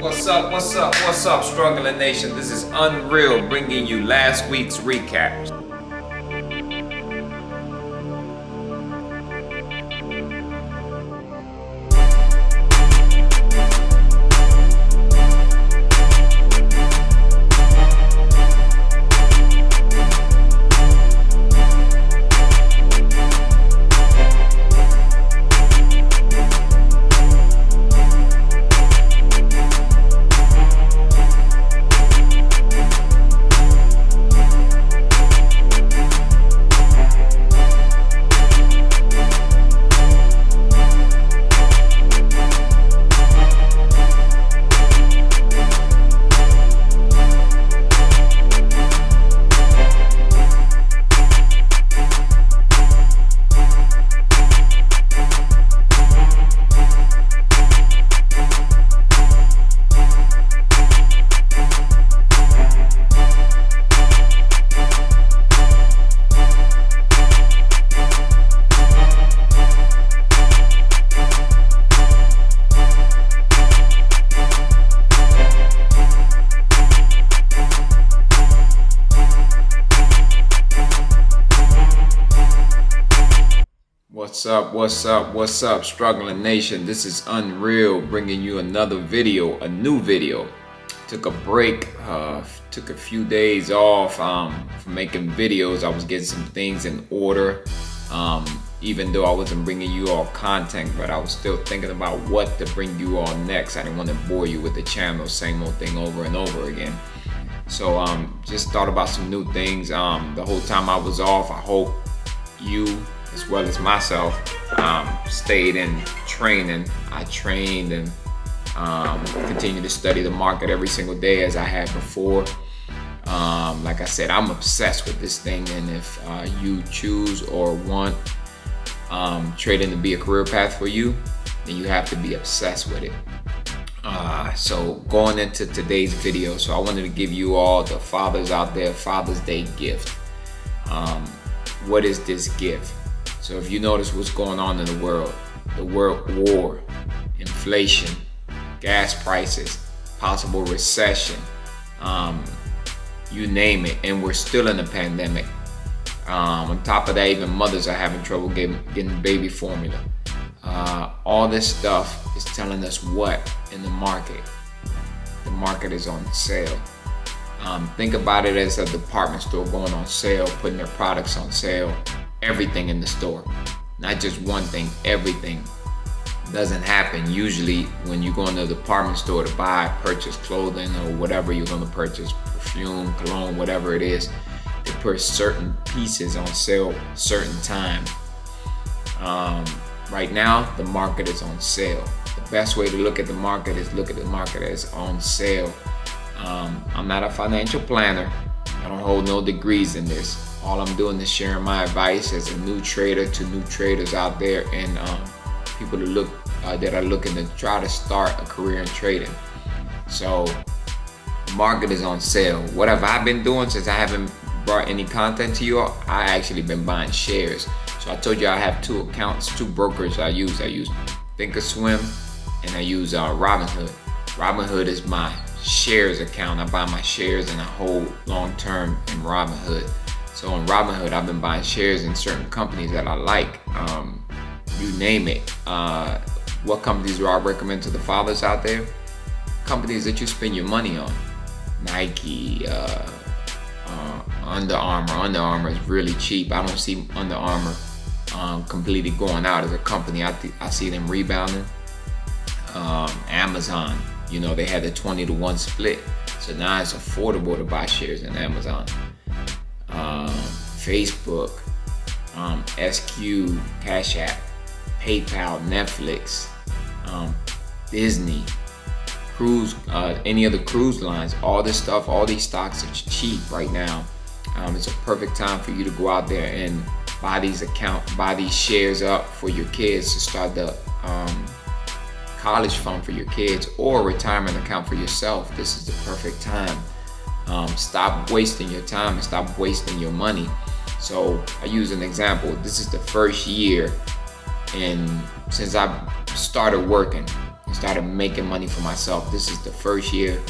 What's up, Struggling Nation? This is Unreal bringing you last week's recaps. What's up, Struggling Nation? This is Unreal bringing you another video, a new video. Took a break, took a few days off from making videos. I was getting some things in order, even though I wasn't bringing you all content, but I was still thinking about what to bring you all next. I didn't want to bore you with the channel, same old thing over and over again. So just thought about some new things. The whole time I was off, I hope you as well as myself stayed in training. I trained and continued to study the market every single day as I had before. Like I said, I'm obsessed with this thing, and if you choose or want trading to be a career path for you, then you have to be obsessed with it. So going into today's video, so I wanted to give you all the fathers out there Father's Day gift. What is this gift? So if you notice what's going on in the world war, inflation, gas prices, possible recession, you name it, and we're still in a pandemic. On top of that, even mothers are having trouble getting baby formula. All this stuff is telling us what in the market. The market is on sale. Think about it as a department store going on sale, putting their products on sale. Everything in the store, not just one thing, everything. Doesn't happen usually when you go into the department store to purchase clothing or whatever you're going to purchase, perfume, cologne, whatever it is. They put certain pieces on sale certain time. Right now the market is on sale. The best way to look at the market is look at the market as on sale. I'm not a financial planner. I don't hold no degrees in this. All I'm doing is sharing my advice as a new trader to new traders out there, and people that are looking to try to start a career in trading. So the market is on sale. What have I been doing since I haven't brought any content to you all? I actually been buying shares. So I told you I have two accounts, two brokers I use. I use Thinkorswim and I use Robinhood. Robinhood is my shares account. I buy my shares and I hold long term in Robinhood. So on Robinhood, I've been buying shares in certain companies that I like. You name it. What companies do I recommend to the fathers out there? Companies that you spend your money on. Nike, Under Armour. Under Armour is really cheap. I don't see Under Armour completely going out as a company. I see them rebounding. Amazon, they had a 20-to-1 split. So now it's affordable to buy shares in Amazon. Facebook, SQ, Cash App, PayPal, Netflix, Disney, cruise, any other cruise lines, all this stuff, all these stocks are cheap right now. It's a perfect time for you to go out there and buy these shares up for your kids to start the college fund for your kids or a retirement account for yourself. This is the perfect time. Stop wasting your time and stop wasting your money. So I use an example. This is the first year since I started working and started making money for myself. This is the first year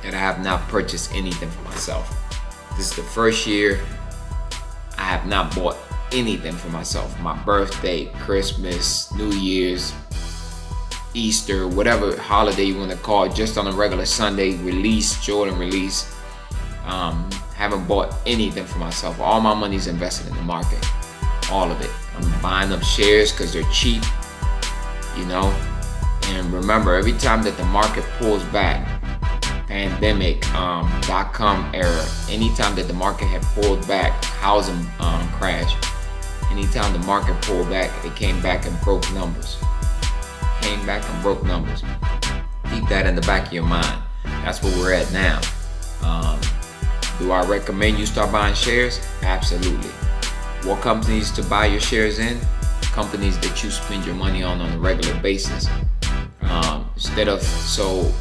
that I have not purchased anything for myself. This is the first year I have not bought anything for myself. My birthday, Christmas, New Year's, Easter, whatever holiday you want to call it, just on a regular Sunday release, Jordan release. Haven't bought anything for myself. All my money's invested in the market. All of it. I'm buying up shares because they're cheap, you know. And remember, every time that the market pulls back, pandemic, .com era, anytime that the market had pulled back, housing crash, anytime the market pulled back, it came back and broke numbers. Came back and broke numbers. Keep that in the back of your mind. That's where we're at now. Do I recommend you start buying shares? Absolutely. What companies to buy your shares in? Companies that you spend your money on a regular basis. So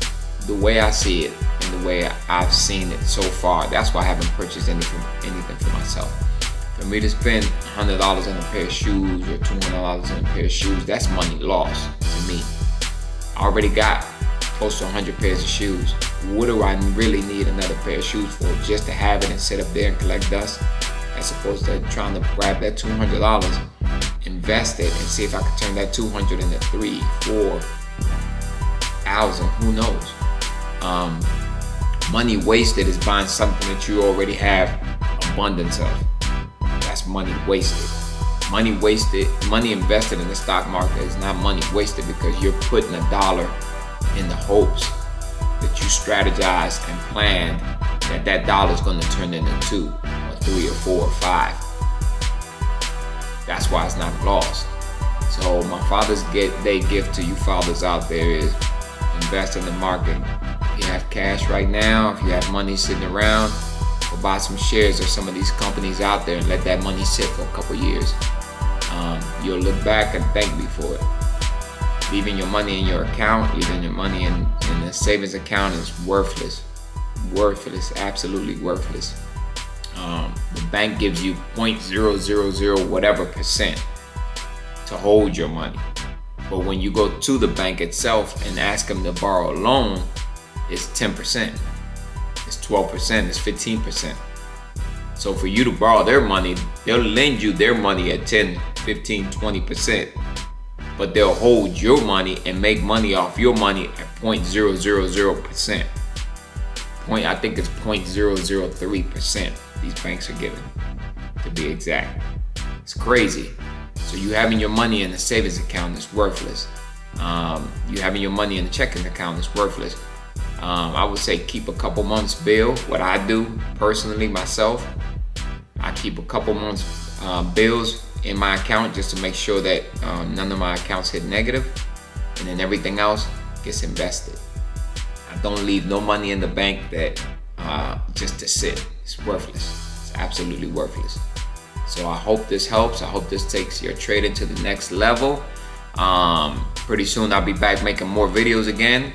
the way I see it and the way I've seen it so far, that's why I haven't purchased anything for myself. For me to spend $100 on a pair of shoes or $200 on a pair of shoes, that's money lost to me. I already got close to 100 pairs of shoes. What do I really need another pair of shoes for? Just to have it and sit up there and collect dust? As opposed to trying to grab that $200, invest it, and see if I can turn that $200 into $3,000, $4,000, who knows? Money wasted is buying something that you already have abundance of. That's money wasted. Money invested in the stock market is not money wasted, because you're putting $1 in the hopes that you strategized and planned that dollar is going to turn into 2 or 3 or 4 or 5. That's why it's not lost. So my Father's Day gift to you fathers out there is invest in the market. If you have cash right now, if you have money sitting around, go buy some shares of some of these companies out there and let that money sit for a couple years. You'll look back and thank me for it. Leaving your money in your account, leaving your money in a savings account is worthless. Worthless, absolutely worthless. The bank gives you 0.000 whatever percent to hold your money. But when you go to the bank itself and ask them to borrow a loan, it's 10%, it's 12%, it's 15%. So for you to borrow their money, they'll lend you their money at 10, 15, 20%. But they'll hold your money and make money off your money at 0.000%. I think it's 0.003% these banks are giving, to be exact. It's crazy. So you having your money in a savings account is worthless. You having your money in a checking account is worthless. I would say keep a couple months bill. What I do personally myself, I keep a couple months bills in my account just to make sure that none of my accounts hit negative, and then everything else gets invested. I don't leave no money in the bank that just to sit. It's worthless. It's absolutely worthless. So I hope this helps. I hope this takes your trading to the next level. Pretty soon I'll be back making more videos again.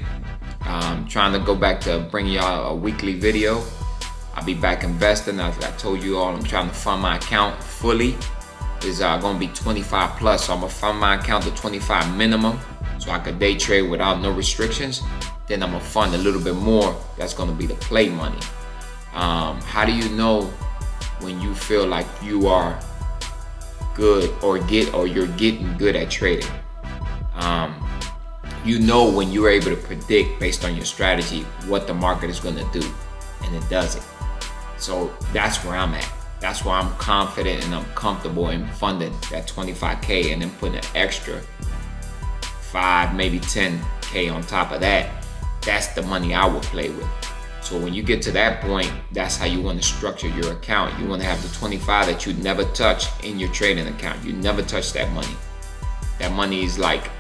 Trying to go back to bringing y'all a weekly video. I'll be back investing. As I told you all, I'm trying to fund my account fully. It's going to be 25 plus, so I'm going to fund my account to 25 minimum so I could day trade without no restrictions. Then I'm going to fund a little bit more. That's going to be the play money. How do you know when you feel like you are good or you're getting good at trading? You know when you're able to predict based on your strategy what the market is going to do, and it does it. So that's where I'm at. That's why I'm confident and I'm comfortable in funding that 25K and then putting an extra 5, maybe 10K on top of that. That's the money I would play with. So when you get to that point, that's how you want to structure your account. You want to have the 25 that you never touch in your trading account. You never touch that money. That money is like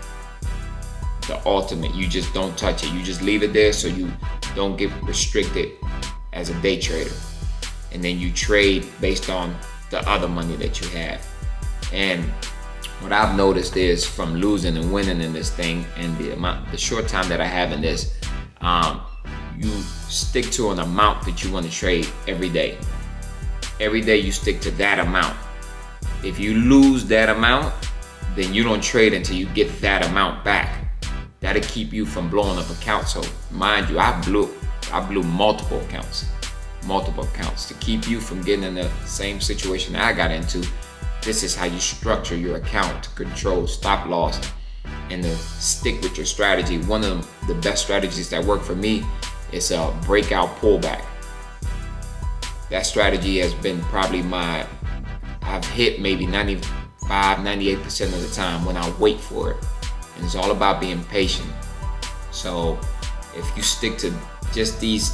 the ultimate. You just don't touch it. You just leave it there so you don't get restricted as a day trader. And then you trade based on the other money that you have. And what I've noticed is from losing and winning in this thing and the short time that I have in this, you stick to an amount that you want to trade every day. Every day you stick to that amount. If you lose that amount, then you don't trade until you get that amount back. That'll keep you from blowing up accounts. So mind you, I blew multiple accounts to keep you from getting in the same situation I got into. This is how you structure your account to control stop loss and to stick with your strategy. One of the best strategies that work for me is a breakout pullback. That strategy has been probably I've hit maybe 98% of the time when I wait for it. And it's all about being patient. So if you stick to just these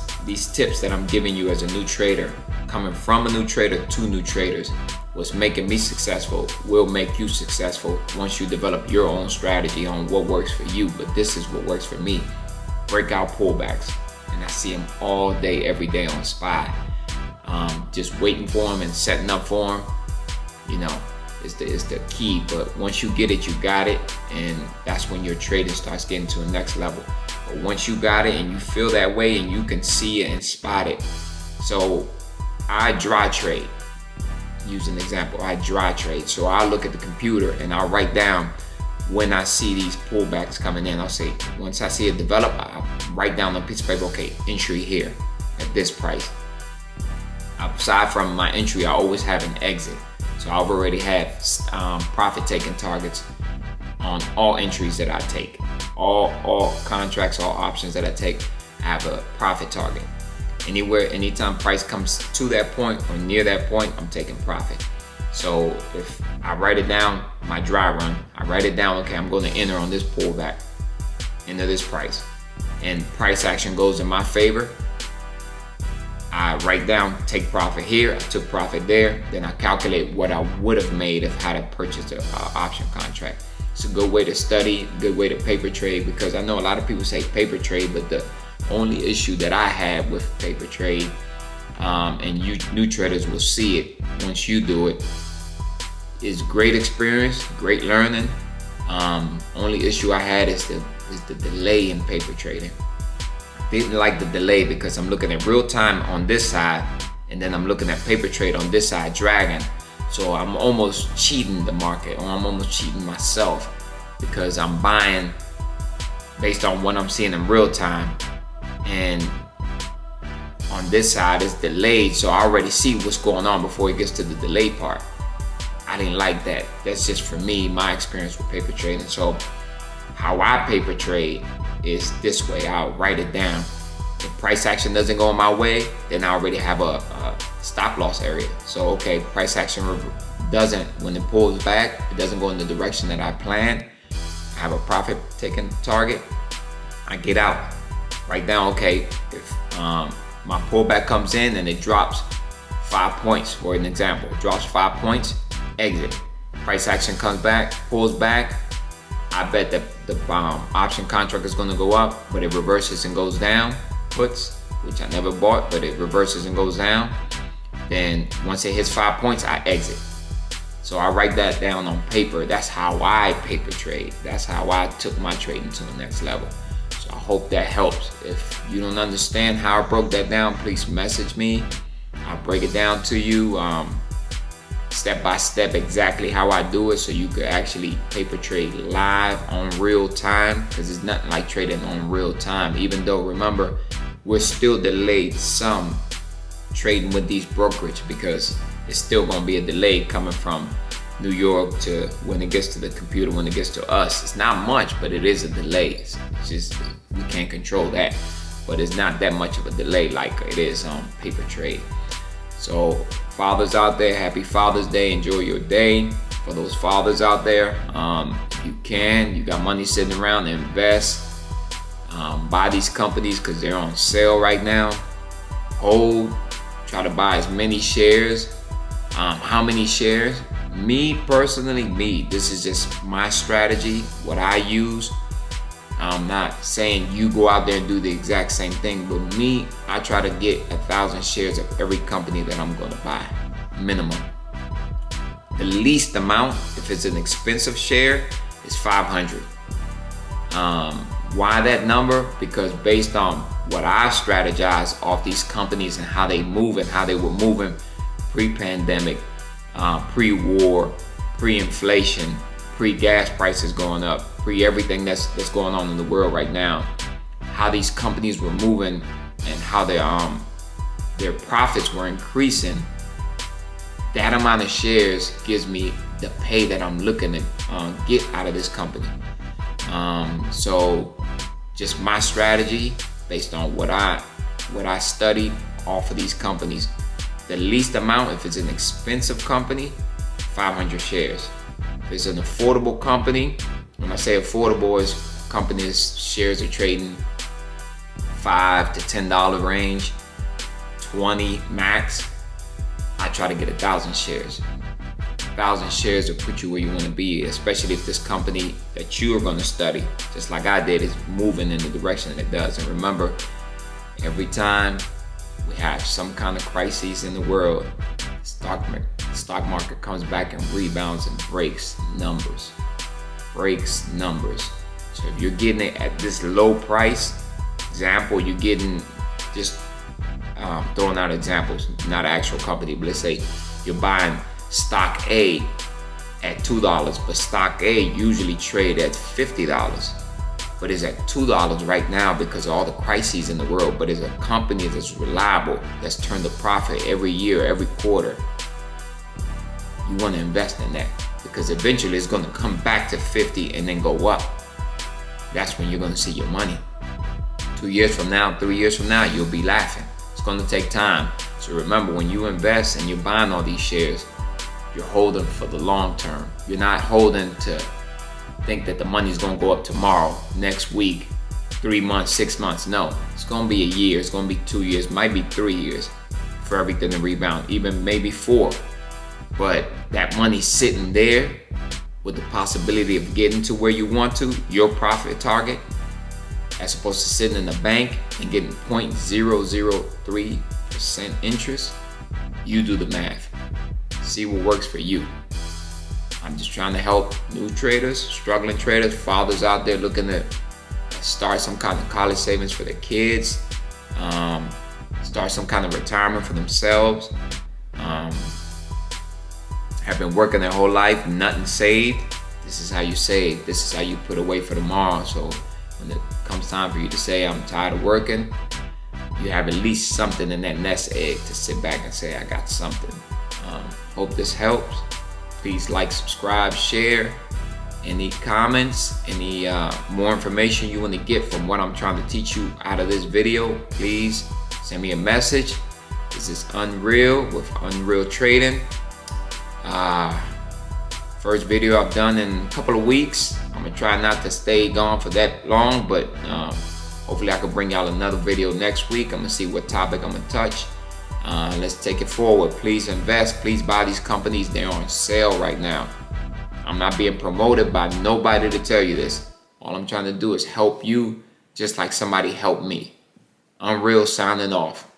tips that I'm giving you as a new trader, coming from a new trader to new traders, what's making me successful will make you successful once you develop your own strategy on what works for you. But this is what works for me. Breakout pullbacks. And I see them all day, every day on SPY. Just waiting for them and setting up for them, you know, is the key. But once you get it, you got it. And that's when your trading starts getting to the next level. But once you got it and you feel that way and you can see it and spot it. So I dry trade. Use an example, I dry trade. So I look at the computer and I'll write down when I see these pullbacks coming in. I'll say, once I see it develop, I'll write down on a piece of paper, okay, entry here at this price. Aside from my entry, I always have an exit. So I've already have profit taking targets on all entries that I take. All contracts, all options that I take, I have a profit target. Anytime price comes to that point or near that point, I'm taking profit. So if I write it down, my dry run, I write it down, okay, I'm going to enter on this pullback into this price. And price action goes in my favor. I write down, take profit here, I took profit there, then I calculate what I would have made if I had purchased an option contract. It's a good way to study, good way to paper trade, because I know a lot of people say paper trade, but the only issue that I have with paper trade, and you new traders will see it once you do it, is great experience, great learning. Only issue I had is the delay in paper trading. Didn't like the delay because I'm looking at real time on this side and then I'm looking at paper trade on this side dragging. So I'm almost cheating the market, or I'm almost cheating myself, because I'm buying based on what I'm seeing in real time, and on this side it's delayed, so I already see what's going on before it gets to the delay part. I didn't like that. That's just for me, my experience with paper trading. So how I paper trade is this way. I'll write it down. If price action doesn't go my way, then I already have a stop loss area. So okay, price action doesn't, when it pulls back, it doesn't go in the direction that I planned. I have a profit taking target. I get out. Write down, okay, if my pullback comes in and it drops 5 points, for an example, it drops 5 points, exit. Price action comes back, pulls back. I bet that the option contract is going to go up, but it reverses and goes down. Puts, which I never bought, but it reverses and goes down. Then once it hits 5 points, I exit. So I write that down on paper. That's how I paper trade. That's how I took my trading to the next level. So I hope that helps. If you don't understand how I broke that down, please message me. I'll break it down to you. Step by step exactly how I do it, so you could actually paper trade live on real time, because it's nothing like trading on real time. Even though, remember, we're still delayed some trading with these brokerage, because it's still going to be a delay coming from New York to when it gets to the computer, when it gets to us. It's not much, but it is a delay. It's just, we can't control that, but it's not that much of a delay like it is on paper trade. So fathers out there, happy Father's Day. Enjoy your day. For those fathers out there, if you can, you got money sitting around, invest. Buy these companies because they're on sale right now. Hold. Try to buy as many shares. How many shares? Me personally, this is just my strategy, what I use. I'm not saying you go out there and do the exact same thing, but me, I try to get 1,000 shares of every company that I'm going to buy, minimum. The least amount, if it's an expensive share, is 500. Why that number? Because based on what I strategize off these companies and how they move and how they were moving pre-pandemic, pre-war, pre-inflation, pre-gas prices going up, pre-everything that's going on in the world right now, how these companies were moving and how their profits were increasing. That amount of shares gives me the pay that I'm looking to get out of this company. So just my strategy based on what I studied off of these companies. The least amount, if it's an expensive company, 500 shares. If it's an affordable company, when I say affordable, is companies shares are trading $5 to $10 range, 20 max. I try to get 1,000 shares. 1,000 shares will put you where you want to be, especially if this company that you are going to study, just like I did, is moving in the direction that it does. And remember, every time we have some kind of crises in the world, the stock market comes back and rebounds and breaks numbers. So if you're getting it at this low price, example, you're getting just throwing out examples, not an actual company, but let's say you're buying stock A at $2, but stock A usually trade at $50, but it's at $2 right now because of all the crises in the world. But it's a company that's reliable, that's turned a profit every year, every quarter. You want to invest in that because eventually it's going to come back to 50 and then go up. That's when you're going to see your money. 2 years from now, 3 years from now, you'll be laughing. It's going to take time. So remember, when you invest and you're buying all these shares, you're holding for the long term. You're not holding to think that the money's going to go up tomorrow, next week, 3 months, 6 months. No, it's going to be a year. It's going to be 2 years, might be 3 years for everything to rebound, even maybe 4. But that money's sitting there with the possibility of getting to where you want to, your profit target, as opposed to sitting in the bank and getting 0.003% interest. You do the math. See what works for you. I'm just trying to help new traders, struggling traders, fathers out there looking to start some kind of college savings for their kids, start some kind of retirement for themselves. Have been working their whole life, nothing saved. This is how you save. This is how you put away for tomorrow. So when it comes time for you to say, I'm tired of working, you have at least something in that nest egg to sit back and say, I got something. Hope this helps. Please like, subscribe, share. Any comments, any more information you want to get from what I'm trying to teach you out of this video, please send me a message. This is Unreal with Unreal Trading. First video I've done in a couple of weeks. I'm gonna try not to stay gone for that long, but hopefully I can bring y'all another video next week. I'm gonna see what topic I'm gonna touch. Let's take it forward. Please invest. Please buy these companies. They're on sale right now. I'm not being promoted by nobody to tell you this. All I'm trying to do is help you just like somebody helped me. Unreal signing off.